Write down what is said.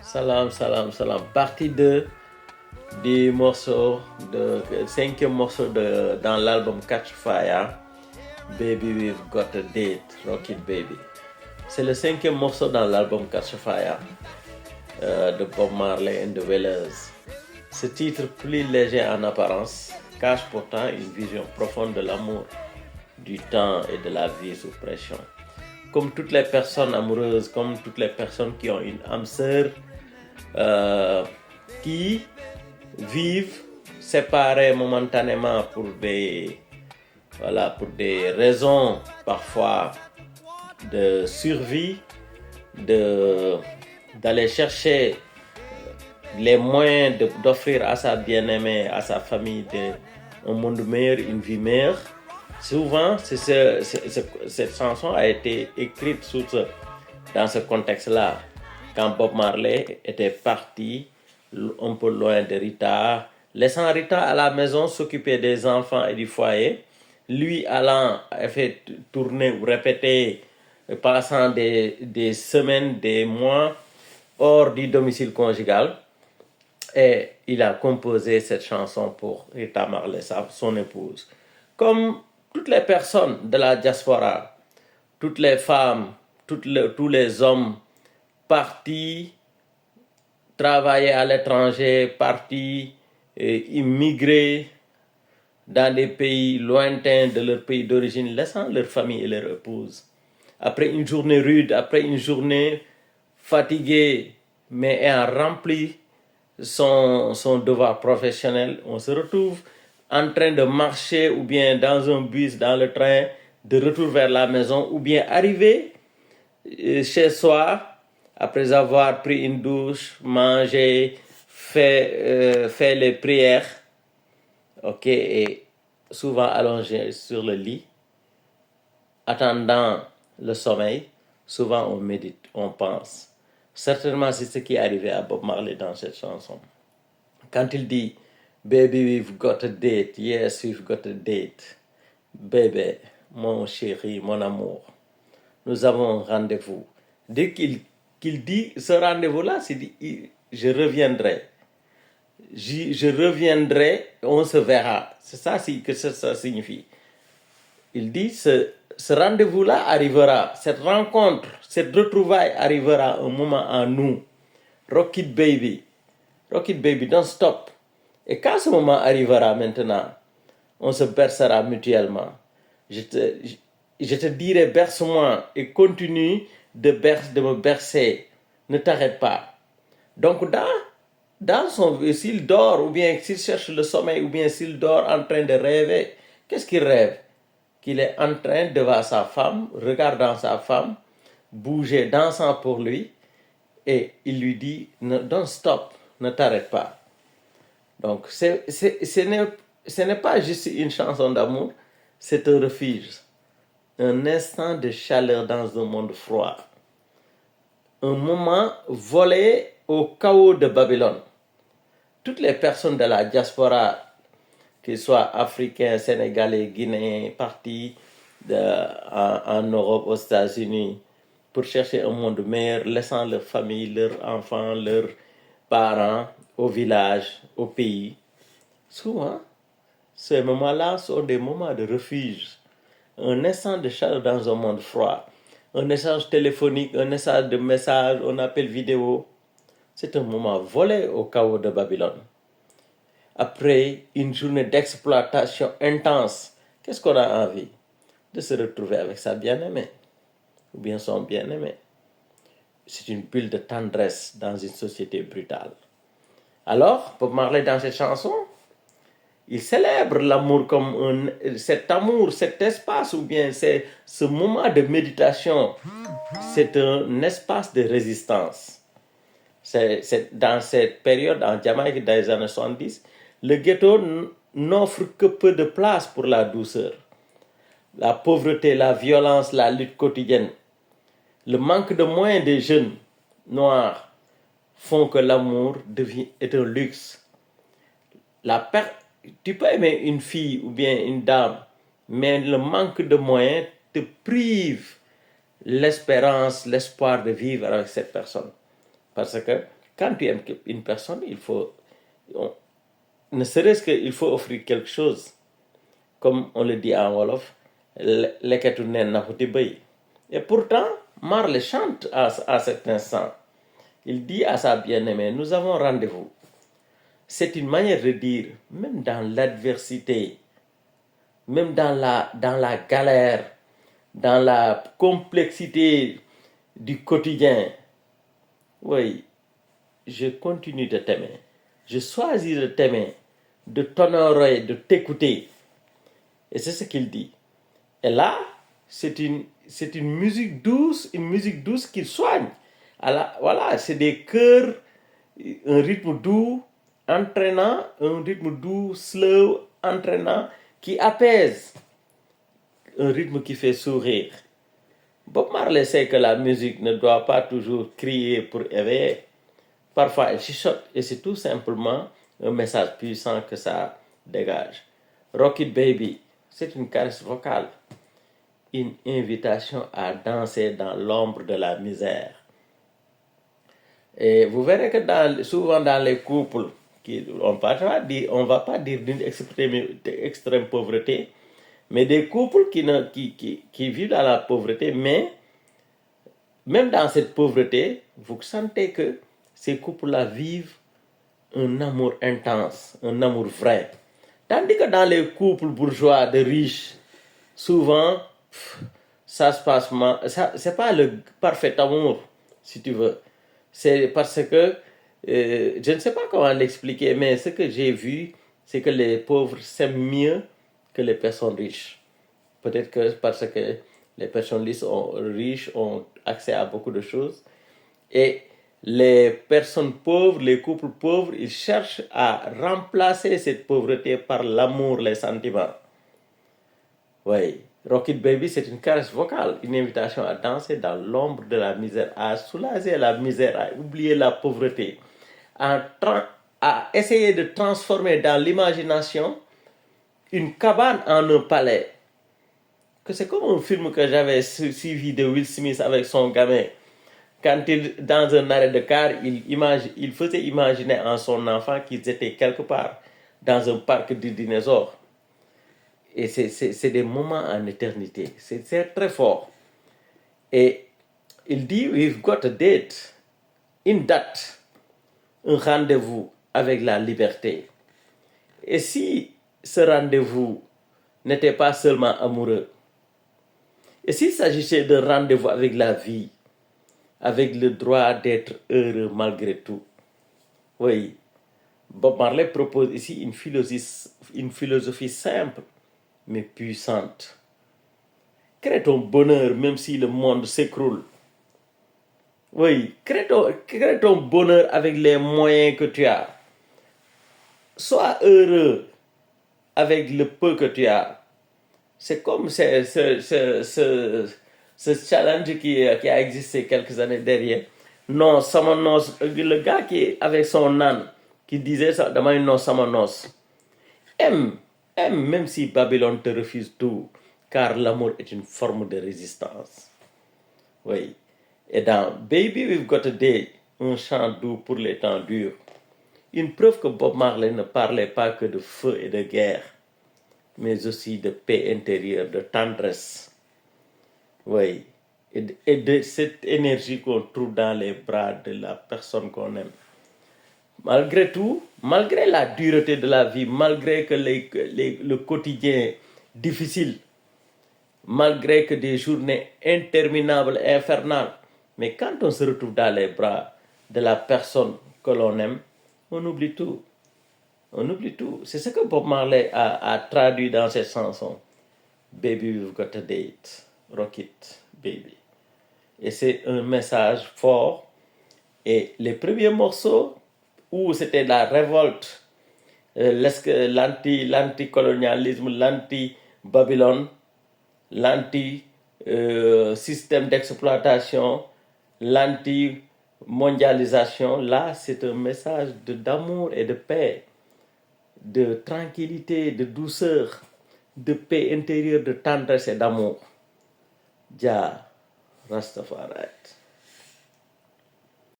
Salam, salam, salam. Partie 2 du morceau, cinquième morceau dans l'album Catch Fire, Baby We've Got a Date, Rocket Baby. C'est le cinquième morceau dans l'album Catch Fire de Bob Marley and the Wailers. Ce titre, plus léger en apparence, cache pourtant une vision profonde de l'amour, du temps et de la vie sous pression. Comme toutes les personnes amoureuses, comme toutes les personnes qui ont une âme sœur, qui vivent séparés momentanément pour des raisons parfois de survie, d'aller chercher les moyens d'offrir à sa bien-aimée, à sa famille un monde meilleur, une vie meilleure. Souvent, cette chanson a été écrite dans ce contexte-là, quand Bob Marley était parti un peu loin de Rita, laissant Rita à la maison s'occuper des enfants et du foyer, lui allant faire tourner ou répéter, passant des semaines, des mois hors du domicile conjugal. Et il a composé cette chanson pour Rita Marley, son épouse. Comme toutes les personnes de la diaspora, toutes les femmes, tous les hommes partis travailler à l'étranger, partis immigrer dans des pays lointains de leur pays d'origine, laissant leur famille et leur épouse. Après une journée rude, après une journée fatiguée, mais ayant rempli son devoir professionnel, on se retrouve en train de marcher ou bien dans un bus, dans le train, de retour vers la maison, ou bien arriver chez soi, après avoir pris une douche, mangé, fait les prières, ok, et souvent allongé sur le lit, attendant le sommeil, souvent on médite, on pense. Certainement, c'est ce qui est arrivé à Bob Marley dans cette chanson. Quand il dit « Baby, we've got a date, yes, we've got a date. Bébé, mon chéri, mon amour, nous avons un rendez-vous. » Dès qu'il dit ce rendez-vous-là, c'est dit « Je reviendrai. Je reviendrai, on se verra. » C'est ça que ça signifie. Il dit ce rendez-vous-là arrivera, cette rencontre, cette retrouvaille arrivera un moment en nous. Rocket Baby, don't stop. Et quand ce moment arrivera maintenant, on se bercera mutuellement. Je te dirai berce-moi et continue de me bercer. Ne t'arrête pas. Donc s'il dort ou bien s'il cherche le sommeil ou bien s'il dort en train de rêver, qu'est-ce qu'il rêve? Qu'il est en train devant sa femme, regardant sa femme, bouger, dansant pour lui, et il lui dit « Don't stop, ne t'arrête pas ». Donc ce n'est pas juste une chanson d'amour, c'est un refuge, un instant de chaleur dans un monde froid, un moment volé au chaos de Babylone. Toutes les personnes de la diaspora, qu'ils soient africains, sénégalais, guinéens, partis en Europe, aux États-Unis, pour chercher un monde meilleur, laissant leur famille, leurs enfants, leurs parents au village, au pays. Souvent, ces moments-là sont des moments de refuge, un instant de chaleur dans un monde froid, un échange téléphonique, un échange de messages, un appel vidéo. C'est un moment volé au chaos de Babylone. Après une journée d'exploitation intense, qu'est-ce qu'on a envie? De se retrouver avec sa bien-aimée, ou bien son bien-aimé. C'est une bulle de tendresse dans une société brutale. Alors, Bob Marley, dans cette chanson, il célèbre l'amour comme cet amour, cet espace, ou bien c'est ce moment de méditation. C'est un espace de résistance. C'est dans cette période, en Jamaïque, dans les années 70, le ghetto n'offre que peu de place pour la douceur. La pauvreté, la violence, la lutte quotidienne, le manque de moyens des jeunes noirs font que l'amour est un luxe. Tu peux aimer une fille ou bien une dame, mais le manque de moyens te prive l'espérance, l'espoir de vivre avec cette personne. Parce que Quand tu aimes une personne, ne serait-ce qu'il faut offrir quelque chose. Comme on le dit en Wolof, leketu nen nakuti bay. Et pourtant, Marley chante à cet instant. Il dit à sa bien-aimée, nous avons rendez-vous. C'est une manière de dire, même dans l'adversité, même dans la galère, dans la complexité du quotidien, oui, je continue de t'aimer. Je choisis de t'aimer, de t'honorer, de t'écouter. Et c'est ce qu'il dit. Et là, c'est une musique douce qui soigne. Voilà, c'est des chœurs, un rythme doux, entraînant, un rythme doux, slow, entraînant, qui apaise, un rythme qui fait sourire. Bob Marley sait que la musique ne doit pas toujours crier pour éveiller. Parfois, elle chuchote et c'est tout simplement un message puissant que ça dégage. Rocket Baby, c'est une caresse vocale, une invitation à danser dans l'ombre de la misère. Et vous verrez que souvent dans les couples, on ne va pas dire d'une extrême pauvreté, mais des couples qui vivent dans la pauvreté, mais même dans cette pauvreté, vous sentez que ces couples-là vivent un amour intense, un amour vrai. Tandis que dans les couples bourgeois de riches, souvent, ça se passe mal. C'est pas le parfait amour, si tu veux. C'est parce que, je ne sais pas comment l'expliquer, mais ce que j'ai vu, c'est que les pauvres s'aiment mieux que les personnes riches. Peut-être que parce que les personnes riches ont accès à beaucoup de choses. Et les personnes pauvres, les couples pauvres, ils cherchent à remplacer cette pauvreté par l'amour, les sentiments. Oui, Rocket Baby, c'est une caresse vocale, une invitation à danser dans l'ombre de la misère, à soulager la misère, à oublier la pauvreté, à essayer de transformer dans l'imagination une cabane en un palais. Que c'est comme un film que j'avais suivi de Will Smith avec son gamin. Quand dans un arrêt de car, il faisait imaginer en son enfant qu'ils étaient quelque part dans un parc de dinosaures. Et c'est des moments en éternité. C'est très fort. Et il dit, we've got a date, une date, un rendez-vous avec la liberté. Et si ce rendez-vous n'était pas seulement amoureux, et s'il s'agissait d'un rendez-vous avec la vie, avec le droit d'être heureux malgré tout. Oui, Bob Marley propose ici une philosophie simple, mais puissante. Crée ton bonheur même si le monde s'écroule. Oui, crée ton bonheur avec les moyens que tu as. Sois heureux avec le peu que tu as. C'est comme ce challenge qui a existé quelques années derrière. Non, Samanos, le gars qui avec son âne, qui disait ça, demain non, Samanos. Aime, même si Babylone te refuse tout, car l'amour est une forme de résistance. Oui. Et dans Baby We've Got a Day, un chant doux pour les temps durs, une preuve que Bob Marley ne parlait pas que de feu et de guerre, mais aussi de paix intérieure, de tendresse. Oui. Et de cette énergie qu'on trouve dans les bras de la personne qu'on aime. Malgré tout, malgré la dureté de la vie, malgré que le quotidien difficile, malgré que des journées interminables, infernales, mais quand on se retrouve dans les bras de la personne que l'on aime, on oublie tout. On oublie tout. C'est ce que Bob Marley a traduit dans cette chanson. Baby, we've got a date. Rock it, baby. Et c'est un message fort. Et les premiers morceaux où c'était la révolte, l'anticolonialisme, l'anti-Babylone, l'anti-système d'exploitation, l'anti-mondialisation, là, c'est un message d'amour et de paix, de tranquillité, de douceur, de paix intérieure, de tendresse et d'amour. Jah Rastafari.